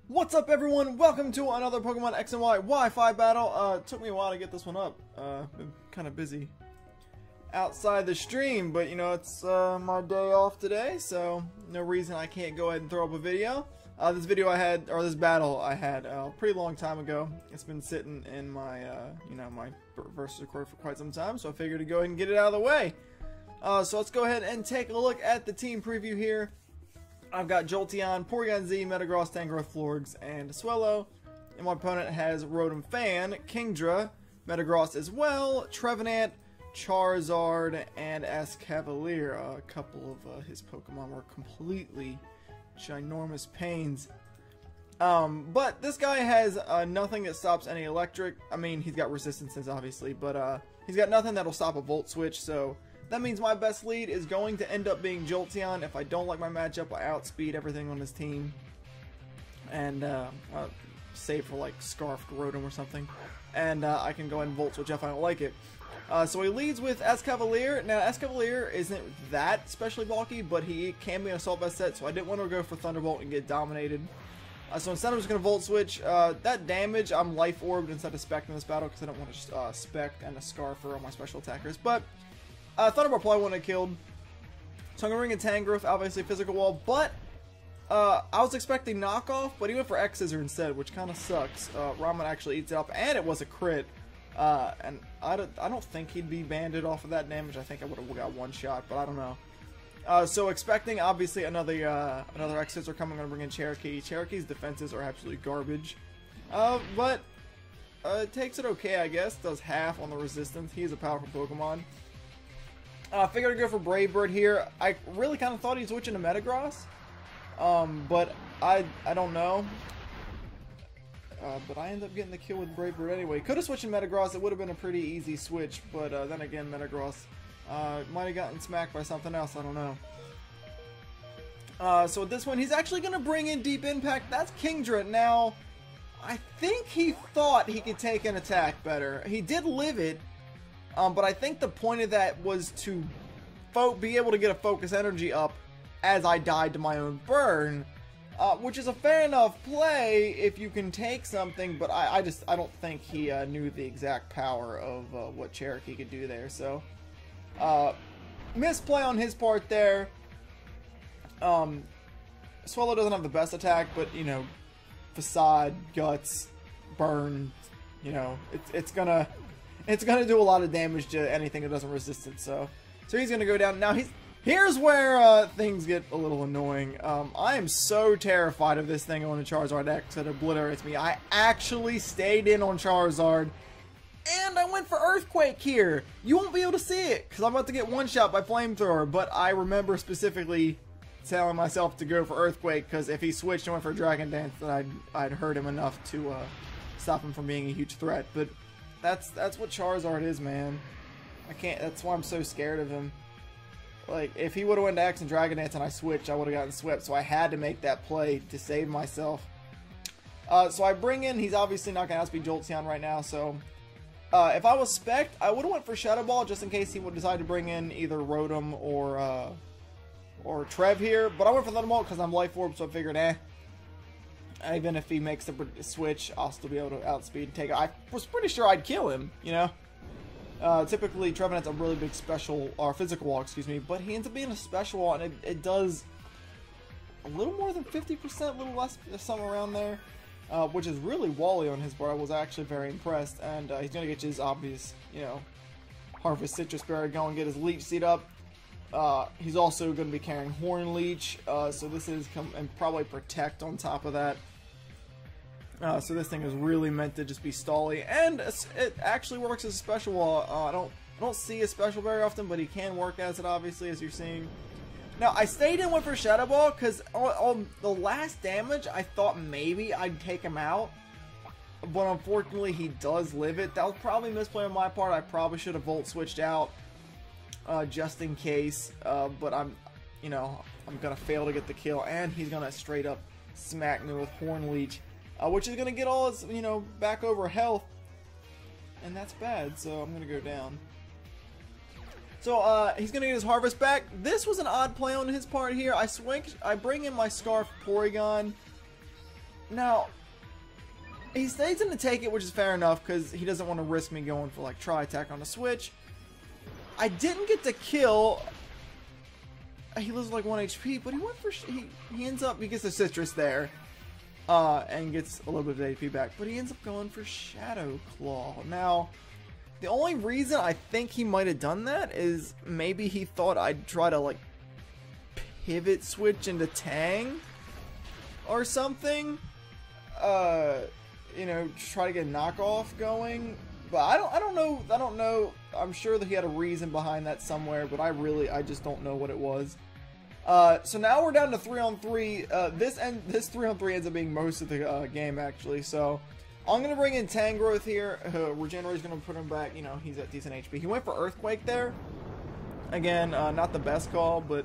What's up, everyone? Welcome to another Pokemon X and Y Wi-Fi battle. It took me a while to get this one up. Been kind of busy outside the stream, but you know, it's my day off today, so no reason I can't go ahead and throw up a video. This battle I had a pretty long time ago. It's been sitting in my, my versus record for quite some time, so I figured to go ahead and get it out of the way. So let's go ahead and take a look at the team preview here. I've got Jolteon, Porygon Z, Metagross, Tangrowth, Florges, and Swellow. And my opponent has Rotom Fan, Kingdra, Metagross as well, Trevenant, Charizard, and Escavalier. A couple of his Pokemon were completely ginormous pains. But this guy has nothing that stops any electric. I mean, he's got resistances, obviously, but he's got nothing that'll stop a Volt Switch, so that means my best lead is going to end up being Jolteon. If I don't like my matchup, I outspeed everything on his team. And save for like Scarfed Rotom or something. And I can go ahead and Volt Switch if I don't like it. So he leads with Escavalier. Now, Escavalier isn't that especially bulky, but he can be an Assault Vest set, so I didn't want to go for Thunderbolt and get dominated. So instead I'm just going to Volt Switch. That damage, I'm Life Orbed instead of Spec in this battle, because I don't want to Spec and a Scarfer on my special attackers. But Thunderbolt probably wouldn't have killed. So I'm going to bring in Tangrowth, obviously Physical Wall, but I was expecting knockoff, but he went for X-Scissor instead, which kind of sucks. Ramen actually eats it up, and it was a crit. And I don't think he'd be banded off of that damage. I think I would have got one shot, but I don't know. So expecting, obviously, another X-Scissor coming. I'm going to bring in Cherokee. Cherokee's defenses are absolutely garbage. But it takes it okay, I guess. Does half on the resistance. He is a powerful Pokemon. Figured to go for Brave Bird here. I really kind of thought he'd switch into Metagross, but I don't know. But I ended up getting the kill with Brave Bird anyway. Could have switched in Metagross. It would have been a pretty easy switch, but then again, Metagross might have gotten smacked by something else. I don't know. So with this one, he's actually going to bring in Deep Impact. That's Kingdra. Now, I think he thought he could take an attack better. He did live it. But I think the point of that was to be able to get a focus energy up as I died to my own burn, which is a fair enough play if you can take something, but I don't think he knew the exact power of what Cherokee could do there. So misplay on his part there. Swellow doesn't have the best attack, but you know, Facade, Guts, Burn, you know, it's gonna do a lot of damage to anything that doesn't resist it, so he's gonna go down. Now here's where things get a little annoying. I am so terrified of this thing on a Charizard X that obliterates me. I actually stayed in on Charizard, and I went for Earthquake here. You won't be able to see it, because I'm about to get one shot by Flamethrower, but I remember specifically telling myself to go for Earthquake, because if he switched and went for Dragon Dance, then I'd hurt him enough to stop him from being a huge threat. But that's what Charizard is, man. I can't. That's why I'm so scared of him. Like, if he would have went to X and Dragon Dance and I switched, I would have gotten swept. So I had to make that play to save myself. So I bring in. He's obviously not gonna outspeed Jolteon right now. So if I was Spec, I would have went for Shadow Ball just in case he would decide to bring in either Rotom or Trev here. But I went for Thunderbolt because I'm Life Orb, so I figured, even if he makes the switch, I'll still be able to outspeed and take it. I was pretty sure I'd kill him, you know. Typically, Trevenant's a really big special, or physical wall, excuse me, but he ends up being a special wall, and it does a little more than 50%, a little less, somewhere around there, which is really wally on his part. I was actually very impressed, and he's going to get his obvious, you know, Harvest Citrus Berry going, get his Leech Seed up. He's also going to be carrying Horn Leech, so this is and probably Protect on top of that. So this thing is really meant to just be stally, and it actually works as a special wall. I don't see a special very often, but he can work as it, obviously, as you're seeing. Now I stayed in, went for Shadow Ball because on the last damage I thought maybe I'd take him out, but unfortunately he does live it. That was probably a misplay on my part. I probably should have Volt Switched out. Just in case, but I'm gonna fail to get the kill, and he's gonna straight up smack me with Horn Leech, which is gonna get all his, back over health, and that's bad. So I'm gonna go down. So he's gonna get his Harvest back. This was an odd play on his part here. I bring in my Scarf Porygon, Now, he stays in to take it, which is fair enough, because he doesn't want to risk me going for, like, tri-attack on the switch. I didn't get to kill. He loses, like, 1 HP, but he went for... He ends up... He gets the Citrus there, and gets a little bit of HP back, but he ends up going for Shadow Claw. Now, the only reason I think he might have done that is maybe he thought I'd try to, like, pivot switch into Tang or something. You know, try to get a knockoff going, but I don't know. I'm sure that he had a reason behind that somewhere, but I just don't know what it was. So now we're down to 3-on-3. This 3-on-3 ends up being most of the game actually. So I'm gonna bring in Tangrowth here. Regenerate's gonna put him back. You know, he's at decent HP. He went for Earthquake there. Again, not the best call, but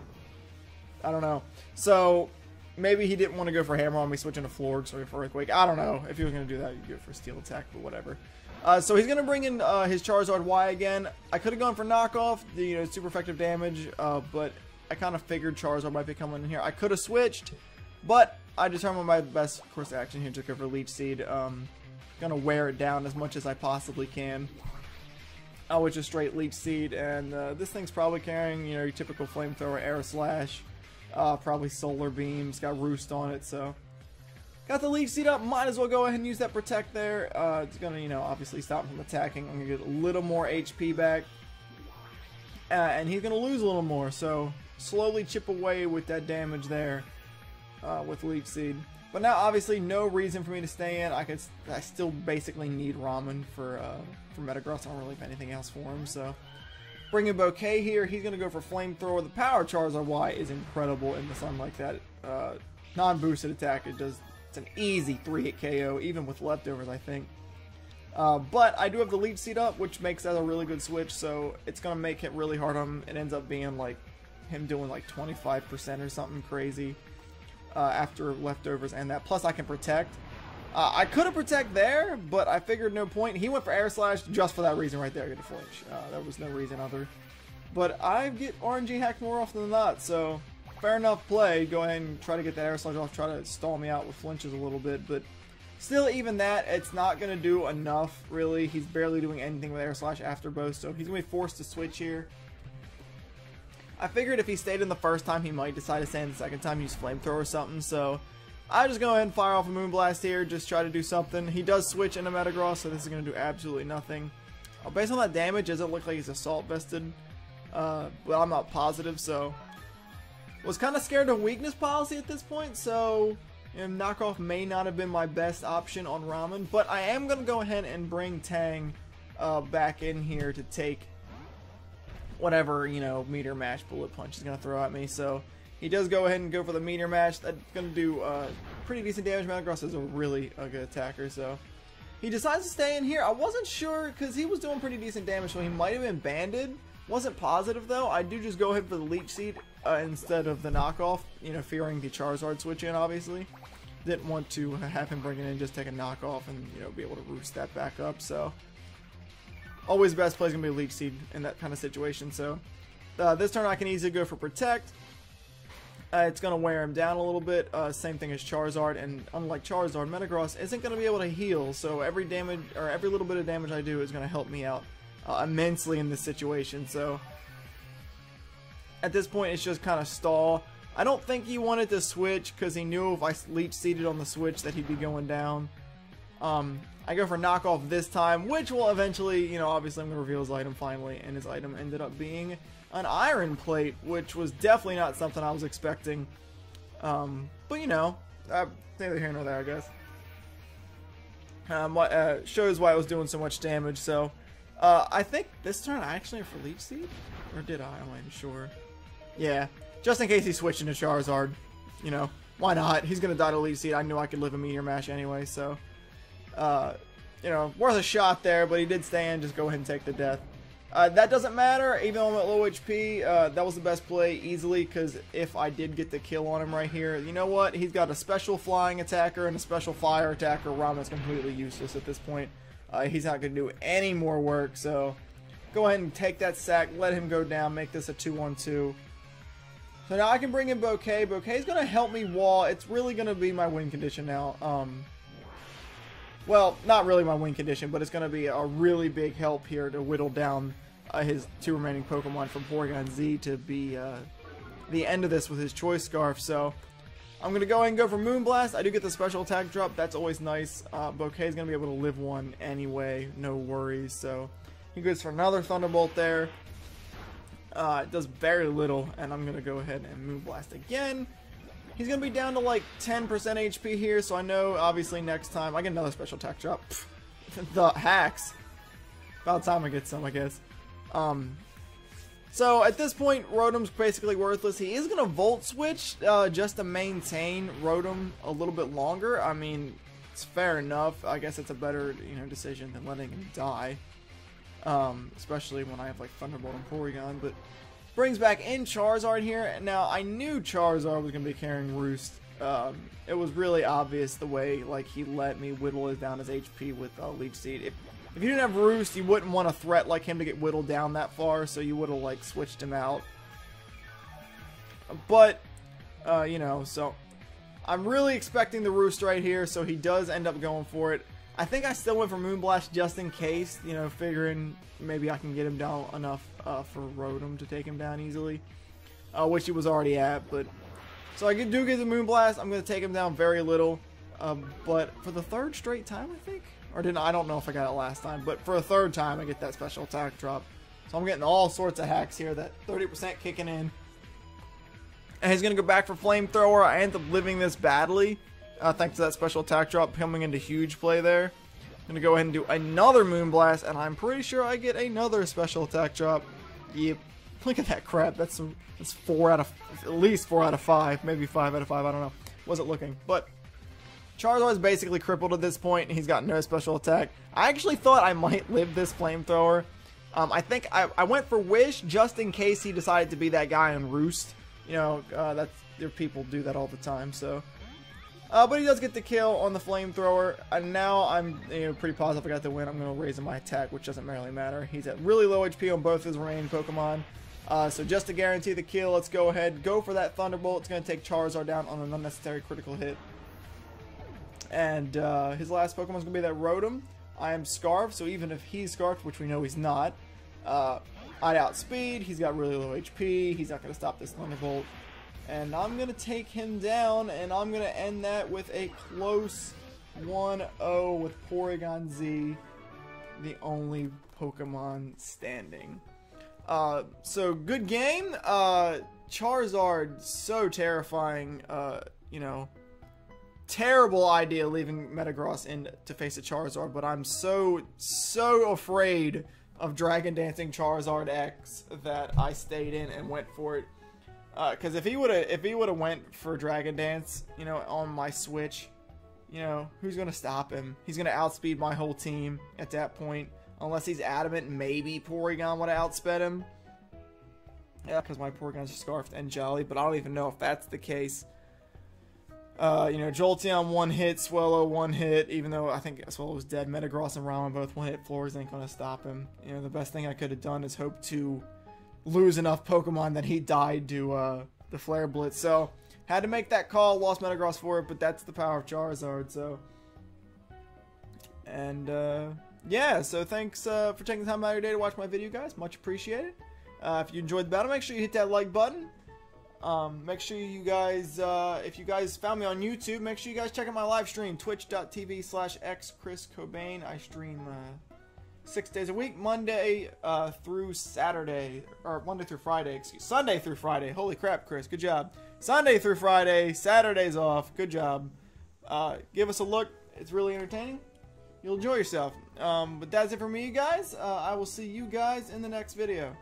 I don't know. So maybe he didn't want to go for Hammer on me, switching to Florg, sorry for Earthquake. I don't know. If he was going to do that, he'd go for Steel Attack, but whatever. So he's going to bring in his Charizard Y again. I could have gone for Knockoff, the super effective damage, but I kind of figured Charizard might be coming in here. I could have switched, but I determined my best course of action here to go for Leech Seed. Going to wear it down as much as I possibly can. Which is straight Leech Seed, and this thing's probably carrying, you know, your typical Flamethrower, Air Slash. Probably Solar Beams, got Roost on it, so got the Leech Seed up, might as well go ahead and use that Protect there. It's gonna, you know, obviously stop him from attacking. I'm gonna get a little more HP back, and he's gonna lose a little more, so slowly chip away with that damage there with Leech Seed. But now obviously no reason for me to stay in. I still basically need Ramen for Metagross. I don't really have anything else for him, so bring in Bouquet here. He's going to go for Flamethrower. The power Charizard Y is incredible in the sun like that. Non-boosted attack. It's an easy 3-hit KO, even with leftovers, I think. But I do have the Leech Seed up, which makes that a really good switch, so it's going to make it really hard on him. It ends up being like him doing like 25% or something crazy after leftovers and that. Plus I can Protect. I could have Protect there, but I figured no point. He went for Air Slash just for that reason right there. I get a flinch. There was no reason other. But I get RNG hacked more often than not, so fair enough play. Go ahead and try to get that Air Slash off. Try to stall me out with flinches a little bit, but still, even that, it's not going to do enough, really. He's barely doing anything with Air Slash after both, so he's going to be forced to switch here. I figured if he stayed in the first time, he might decide to stay in the second time, use Flamethrower or something, so I just go ahead and fire off a Moonblast here, just try to do something. He does switch into Metagross, so this is going to do absolutely nothing. Based on that damage, it doesn't look like he's Assault Vested, but I'm not positive, so was kind of scared of Weakness Policy at this point, so Knockoff may not have been my best option on Ramen, but I am going to go ahead and bring Tang back in here to take whatever, you know, Meteor Mash Bullet Punch is going to throw at me, so he does go ahead and go for the Meteor Mash. That's going to do pretty decent damage. Metagross is a really good attacker, so he decides to stay in here. I wasn't sure because he was doing pretty decent damage, so he might have been banded. Wasn't positive though. I do just go ahead for the Leech Seed instead of the Knockoff, you know, fearing the Charizard switch in, obviously. Didn't want to have him bring it in, just take a Knockoff and, you know, be able to roost that back up, so always the best play is going to be a Leech Seed in that kind of situation, so this turn I can easily go for Protect. It's going to wear him down a little bit, same thing as Charizard, and unlike Charizard, Metagross isn't going to be able to heal, so every damage, or every little bit of damage I do is going to help me out immensely in this situation, so at this point it's just kind of stall. I don't think he wanted to switch because he knew if I Leech Seeded on the switch that he'd be going down. I go for Knockoff this time, which will eventually, you know, obviously I'm going to reveal his item finally, and his item ended up being an Iron Plate, which was definitely not something I was expecting. But, you know, neither here nor there, I guess. Shows why I was doing so much damage, so I think this turn I actually have for Leech Seed? Or did I? I'm not even sure. Yeah, just in case he switched into Charizard. You know, why not? He's going to die to Leech Seed. I knew I could live a Meteor Mash anyway, so you know, worth a shot there, but he did stay in. Just go ahead and take the death. That doesn't matter, even though I'm at low HP. That was the best play easily, because if I did get the kill on him right here, you know what? He's got a special flying attacker and a special fire attacker. Ramen's completely useless at this point. He's not going to do any more work, so go ahead and take that sack, let him go down, make this a 2-1-2. So now I can bring in Bouquet. Bouquet's going to help me wall. It's really going to be my win condition now. Well, not really my win condition, but it's going to be a really big help here to whittle down his 2 remaining Pokemon from Porygon Z to be the end of this with his Choice Scarf. So I'm going to go ahead and go for Moonblast. I do get the special attack drop. That's always nice. Bouquet's going to be able to live 1 anyway. No worries. So he goes for another Thunderbolt there. It does very little, and I'm going to go ahead and Moonblast again. He's going to be down to like 10% HP here, so I know obviously next time I get another special attack drop. The hacks. About time I get some, I guess. So at this point, Rotom's basically worthless. He is going to Volt Switch just to maintain Rotom a little bit longer. I mean, it's fair enough. I guess it's a better, decision than letting him die. Especially when I have like Thunderbolt and Porygon, but brings back in Charizard here. Now I knew Charizard was going to be carrying Roost. It was really obvious the way like he let me whittle down his HP with Leech Seed. If you didn't have Roost, you wouldn't want a threat like him to get whittled down that far, so you would have like switched him out. But so I'm really expecting the Roost right here, so he does end up going for it. I think I still went for Moonblast just in case, figuring maybe I can get him down enough for Rotom to take him down easily, which he was already at. But so I do get the Moonblast. I'm going to take him down very little, but for the 3rd straight time, I think, or didn't I don't know if I got it last time, but for a 3rd time, I get that special attack drop. So I'm getting all sorts of hacks here. That 30% kicking in, and he's going to go back for Flamethrower. I end up living this badly. Thanks to that special attack drop coming into huge play there. I'm going to go ahead and do another Moonblast, and I'm pretty sure I get another special attack drop. Yep. Look at that crap. That's 4 out of, at least 4 out of 5, maybe 5 out of 5, I don't know. Wasn't looking. But Charizard's basically crippled at this point, and he's got no special attack. I actually thought I might live this Flamethrower. I think I went for Wish just in case he decided to be that guy on Roost. People do that all the time, so... but he does get the kill on the Flamethrower, and now I'm pretty positive I got the win. I'm going to raise my attack, which doesn't really matter. He's at really low HP on both his remaining Pokemon. So just to guarantee the kill, let's go ahead, go for that Thunderbolt. It's going to take Charizard down on an unnecessary critical hit. And his last Pokemon is going to be that Rotom. I am Scarfed, so even if he's Scarfed, which we know he's not, I'd outspeed. He's got really low HP. He's not going to stop this Thunderbolt. And I'm going to take him down, and I'm going to end that with a close 1-0 with Porygon Z, the only Pokemon standing. So, good game. Charizard, so terrifying. Terrible idea leaving Metagross in to face a Charizard, but I'm so afraid of Dragon Dancing Charizard X that I stayed in and went for it. Because if he would have went for Dragon Dance, on my Switch, who's gonna stop him? He's gonna outspeed my whole team at that point, unless he's adamant. Maybe Porygon would have outsped him. Yeah, because my Porygon's Scarfed and Jolly, but I don't even know if that's the case. Jolteon 1 hit, Swellow 1 hit, even though I think Swellow was dead. Metagross and Ramen both 1 hit. Floors ain't gonna stop him. The best thing I could have done is hope to lose enough Pokemon that he died to the Flare Blitz. So had to make that call, lost Metagross for it, but that's the power of Charizard. So, and yeah, so thanks for taking the time out of your day to watch my video, guys. Much appreciated. If you enjoyed the battle, make sure you hit that like button. Make sure you guys, if you guys found me on YouTube, make sure you guys check out my live stream, twitch.tv/xChrisCobain. I stream 6 days a week, Monday through Saturday, or Monday through Friday, Sunday through Friday. Holy crap, Chris, good job. Sunday through Friday, Saturdays off, good job. Give us a look, it's really entertaining. You'll enjoy yourself. But that's it for me, you guys. I will see you guys in the next video.